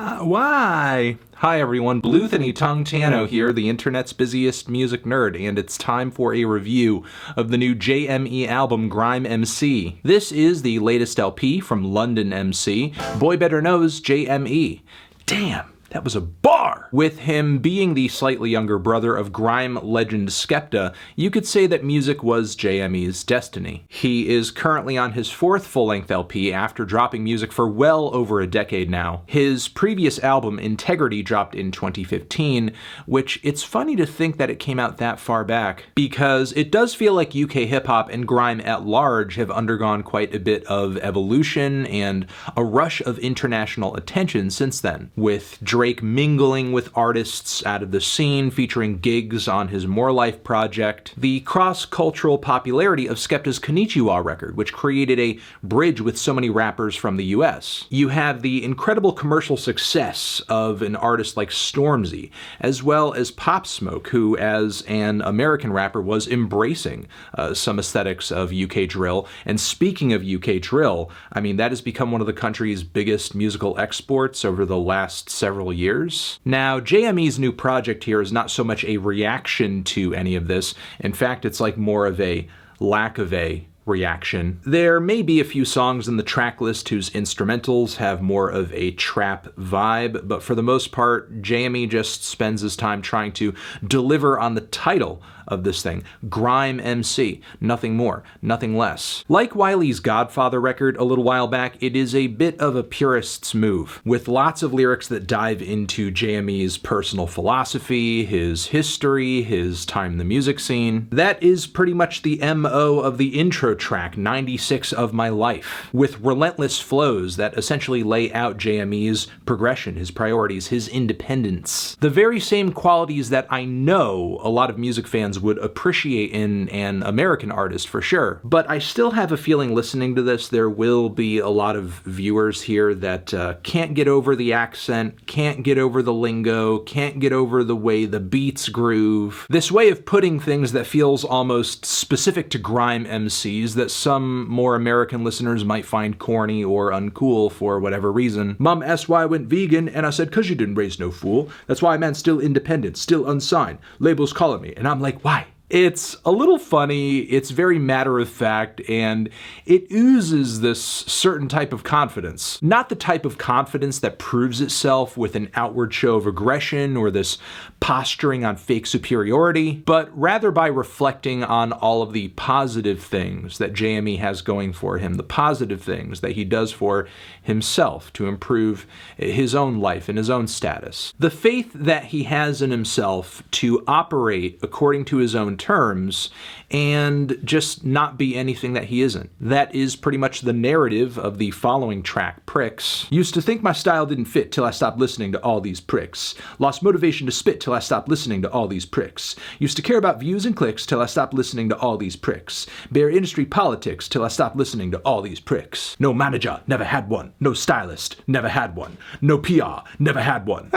Why? Hi everyone, Bluthany Tung Tano here, the internet's busiest music nerd, and it's time for a review of the new JME album, Grime MC. This is the latest LP from London MC. Boy better knows JME. Damn, that was a bar! With him being the slightly younger brother of grime legend Skepta, you could say that music was JME's destiny. He is currently on his fourth full-length LP after dropping music for well over a decade now. His previous album, Integrity, dropped in 2015, which it's funny to think that it came out that far back, because it does feel like UK hip-hop and grime at large have undergone quite a bit of evolution and a rush of international attention since then, with Drake mingling with artists out of the scene, featuring gigs on his More Life project, the cross-cultural popularity of Skepta's Konnichiwa record, which created a bridge with so many rappers from the US. You have the incredible commercial success of an artist like Stormzy, as well as Pop Smoke, who as an American rapper was embracing some aesthetics of UK drill. And speaking of UK drill, I mean, that has become one of the country's biggest musical exports over the last several years. Now, JME's new project here is not so much a reaction to any of this. In fact, it's like more of a lack of a reaction. There may be a few songs in the track list whose instrumentals have more of a trap vibe, but for the most part, JME just spends his time trying to deliver on the title of this thing, Grime MC. Nothing more, nothing less. Like Wiley's Godfather record a little while back, it is a bit of a purist's move, with lots of lyrics that dive into JME's personal philosophy, his history, his time in the music scene. That is pretty much the MO of the intro track, 96 of My Life, with relentless flows that essentially lay out JME's progression, his priorities, his independence. The very same qualities that I know a lot of music fans would appreciate in an American artist for sure. But I still have a feeling listening to this, there will be a lot of viewers here that can't get over the accent, can't get over the lingo, can't get over the way the beats groove. This way of putting things that feels almost specific to grime MCs that some more American listeners might find corny or uncool for whatever reason. Mom asked why I went vegan, and I said, 'cause you didn't raise no fool. That's why I'm still independent, still unsigned. Labels calling me. And I'm like, why? It's a little funny, it's very matter-of-fact, and it oozes this certain type of confidence. Not the type of confidence that proves itself with an outward show of aggression or this posturing on fake superiority, but rather by reflecting on all of the positive things that JME has going for him, the positive things that he does for himself to improve his own life and his own status. The faith that he has in himself to operate according to his own terms and just not be anything that he isn't. That is pretty much the narrative of the following track, Pricks. Used to think my style didn't fit till I stopped listening to all these pricks. Lost motivation to spit till I stopped listening to all these pricks. Used to care about views and clicks till I stopped listening to all these pricks. Bare industry politics till I stopped listening to all these pricks. No manager, never had one. No stylist, never had one. No PR, never had one.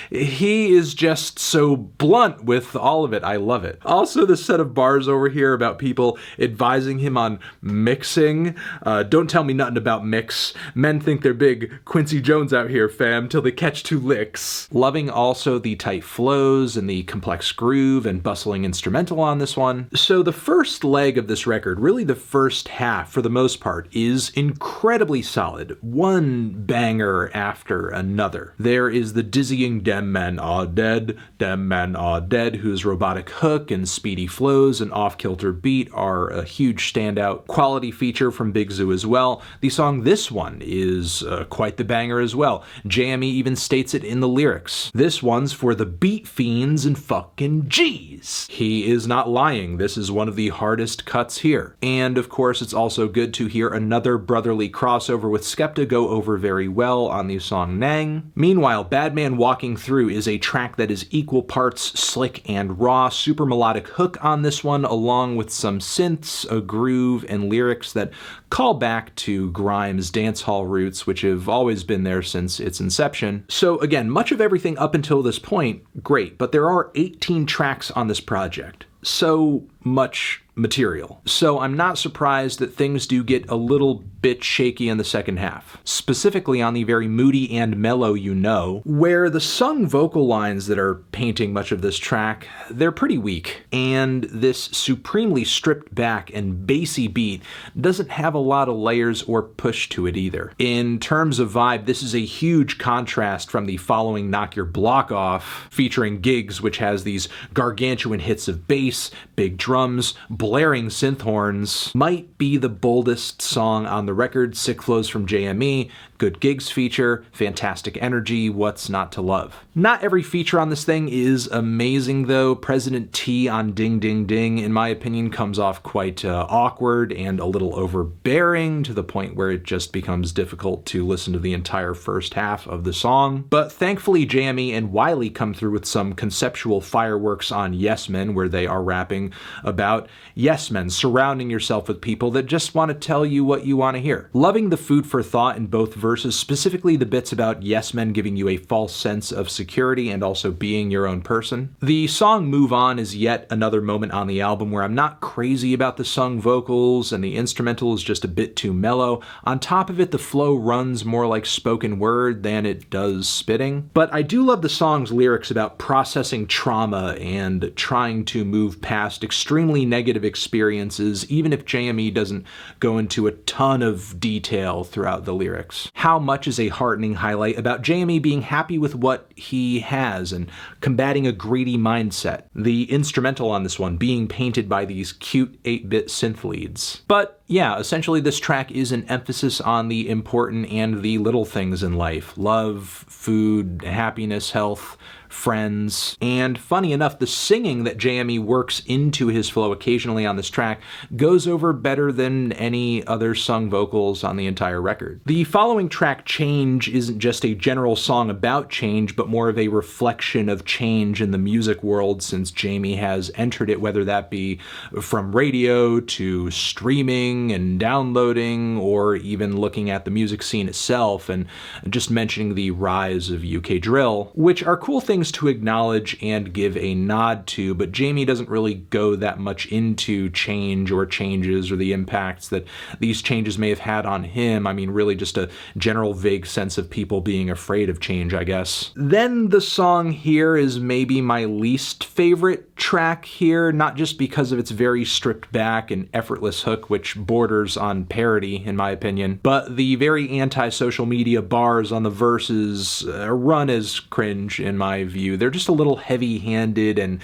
He is just so blunt with all of it. I love it. Also, the set of bars over here about people advising him on mixing. Don't tell me nothing about mix. Men think they're big Quincy Jones out here, fam, till they catch 2 licks. Loving also the tight flows and the complex groove and bustling instrumental on this one. So the first leg of this record, really the first half for the most part, is incredibly solid. One banger after another. There is the dizzying Dem Men Are Dead, Dem Men Are Dead, whose robotic hook and speedy flows and off-kilter beat are a huge standout quality feature from Big Zoo as well. The song This One is quite the banger as well. JME even states it in the lyrics. This one's for the beat fiends and fucking G's. He is not lying. This is one of the hardest cuts here. And of course, it's also good to hear another brotherly crossover with Skepta go over very well on the song Nang. Meanwhile, BADMAN Walking Through is a track that is equal parts slick and raw, super melodic hook on this one, along with some synths, a groove, and lyrics that call back to Grime's dancehall roots, which have always been there since its inception. So again, much of everything up until this point, great, but there are 18 tracks on this project. So much material. So I'm not surprised that things do get a little bit shaky in the second half, specifically on the very moody and mellow You Know, where the sung vocal lines that are painting much of this track, they're pretty weak, and this supremely stripped back and bassy beat doesn't have a lot of layers or push to it either. In terms of vibe, this is a huge contrast from the following Knock Your Block Off, featuring Gigs, which has these gargantuan hits of bass, big drums, blaring synth horns. Might be the boldest song on the record, Sick Flows from JME, good Gigs feature, fantastic energy, what's not to love? Not every feature on this thing is amazing though. President T on Ding Ding Ding, in my opinion, comes off quite awkward and a little overbearing to the point where it just becomes difficult to listen to the entire first half of the song. But thankfully JME and Wiley come through with some conceptual fireworks on Yes Men, where they are rapping about yes men, surrounding yourself with people that just want to tell you what you want to hear. Loving the food for thought in both verses, specifically the bits about yes men giving you a false sense of security and also being your own person. The song Move On is yet another moment on the album where I'm not crazy about the sung vocals and the instrumental is just a bit too mellow. On top of it, the flow runs more like spoken word than it does spitting. But I do love the song's lyrics about processing trauma and trying to move past extremely negative experiences, even if JME doesn't go into a ton of detail throughout the lyrics. How Much is a heartening highlight about JME being happy with what he has and combating a greedy mindset. The instrumental on this one being painted by these cute 8-bit synth leads. But yeah, essentially this track is an emphasis on the important and the little things in life. Love, food, happiness, health, friends, and funny enough, the singing that JME works into his flow occasionally on this track goes over better than any other sung vocals on the entire record. The following track, Change, isn't just a general song about change, but more of a reflection of change in the music world since JME has entered it, whether that be from radio to streaming and downloading, or even looking at the music scene itself and just mentioning the rise of UK drill, which are cool things to acknowledge and give a nod to, but JME doesn't really go that much into change or changes or the impacts that these changes may have had on him. I mean, really just a general vague sense of people being afraid of change, I guess. Then the song here is maybe my least favorite track here, not just because of its very stripped back and effortless hook, which borders on parody in my opinion, but the very anti-social media bars on the verses run as cringe in my view. They're just a little heavy-handed and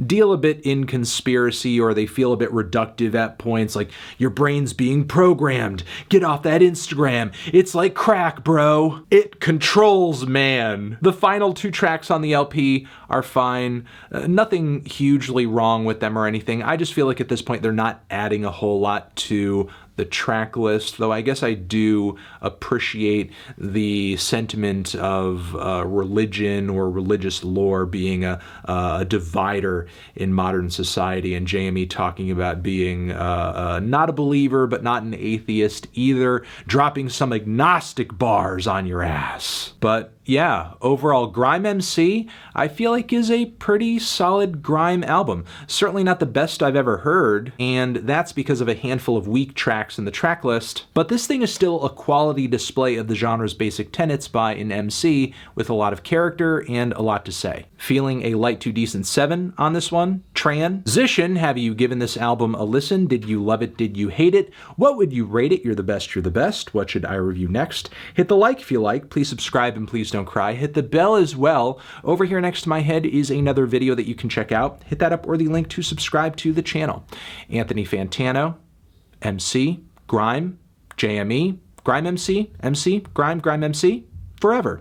deal a bit in conspiracy, or they feel a bit reductive at points, like your brain's being programmed, get off that Instagram, it's like crack, bro. It controls man. The final two tracks on the LP are fine. Nothing hugely wrong with them or anything. I just feel like at this point they're not adding a whole lot to the track list, though I guess I do appreciate the sentiment of religion or religious lore being a divider in modern society, and JME talking about being not a believer but not an atheist either, dropping some agnostic bars on your ass. But yeah, overall, Grime MC, I feel like is a pretty solid grime album. Certainly not the best I've ever heard, and that's because of a handful of weak tracks in the track list, but this thing is still a quality display of the genre's basic tenets by an MC with a lot of character and a lot to say. Feeling a light to decent 7 on this one. Transition, have you given this album a listen? Did you love it? Did you hate it? What would you rate it? You're the best, you're the best. What should I review next? Hit the like if you like. Please subscribe and please don't cry. Hit the bell as well. Over here next to my head is another video that you can check out. Hit that up or the link to subscribe to the channel. Anthony Fantano, MC, Grime, JME, Grime MC, MC, Grime, Grime MC, forever.